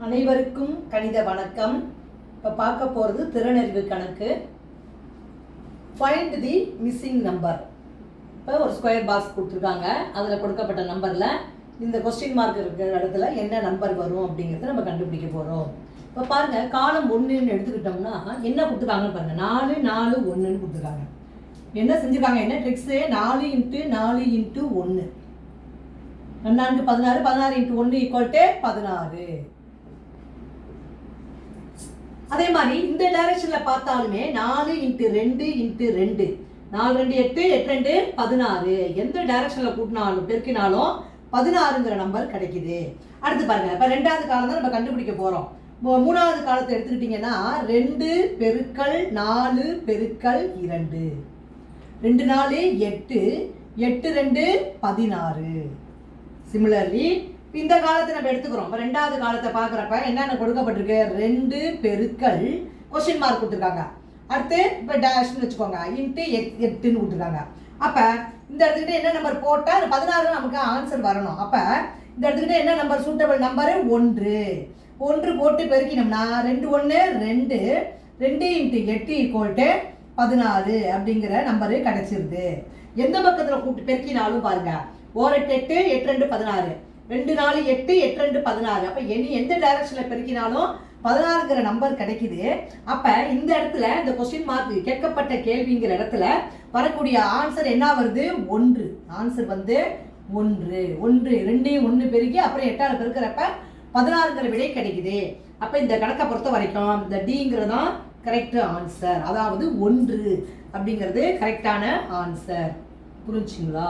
அனைவருக்கும் கணித வணக்கம். இப்போ பார்க்க போகிறது திறனறிவு கணக்கு. ஃபைண்ட் தி மிஸ்ஸிங் நம்பர். இப்போ ஒரு ஸ்கொயர் பாக்ஸ் கொடுத்துருக்காங்க. அதில் கொடுக்கப்பட்ட நம்பரில் இந்த கொஸ்டின் மார்க் இருக்கிற இடத்துல என்ன நம்பர் வரும் அப்படிங்கிறத நம்ம கண்டுபிடிக்க போகிறோம். இப்போ பாருங்கள், காலம் 1ன்னு எடுத்துக்கிட்டோம்னா என்ன கொடுத்துருக்காங்கன்னு பாருங்கள். 4 4 1ன்னு கொடுத்துருக்காங்க. என்ன செஞ்சுருக்காங்க, என்ன ட்ரிக்ஸு? 4 × 4 × 1 4 16 16 × 1 = 16. அதே மாதிரி இந்த டைரக்ஷன்ல பார்த்தாலுமே 4 × 2 × 2 4 2 8 8 2 16. எந்த டைரக்ஷன்ல கூட்டினாலும் பெருக்கினாலும் 16ங்கிற நம்பர் கிடைக்குது. அடுத்து பாருங்க, இப்போ ரெண்டாவது காலம் தான் நம்ம கண்டுபிடிக்க போறோம். மூணாவது காலத்தை எடுத்துக்கிட்டீங்கன்னா 2 × 4 × 2 2 4 8 8 2 16. சிமிலர்லி இந்த காலத்தை நம்ம எடுத்துக்கிறோம். இப்போ ரெண்டாவது காலத்தை பார்க்குறப்ப என்னென்ன கொடுக்கப்பட்டிருக்கு? 2 பெருக்கல் கொஸ்டின் மார்க் கொடுத்துருக்காங்க. அடுத்து இப்போ டேஷ்னு வச்சுக்கோங்க, இன்ட்டு 8ன்னு கொடுத்துருக்காங்க. அப்போ இந்த இடத்துக்கிட்ட என்ன நம்பர் போட்டால் 16 நமக்கு ஆன்சர் வரணும். அப்போ இந்த இடத்துக்கிட்ட என்ன நம்பர் சூட்டபிள் நம்பரு? 1 போட்டு பெருக்கினோம்னா 2 1 2 2 × 8 = 16 அப்படிங்கிற நம்பரு கிடைச்சிருது. எந்த பக்கத்தில் கூப்பிட்டு பெருக்கினாலும் பாருங்க, 1 8 8 2 16 2 4 8 8 2 16. அப்போ எந்த டைரக்ஷனில் பெருக்கினாலும் 16ங்கிற நம்பர் கிடைக்குது. அப்போ இந்த இடத்துல இந்த கொஸ்டின் மார்க் கேட்கப்பட்ட கேள்விங்கிற இடத்துல வரக்கூடிய ஆன்சர் என்ன வருது? 1. ஆன்சர் வந்து 1 1 2 1 பெருக்கி அப்புறம் 8ஆல் பெருக்கிறப்ப 16ங்கிற விடை கிடைக்குது. அப்போ இந்த கணக்கை பொறுத்த வரைக்கும் இந்த டிங்கிறது தான் கரெக்ட் ஆன்சர். அதாவது 1 அப்படிங்கிறது கரெக்டான ஆன்சர். புரிஞ்சுங்களா?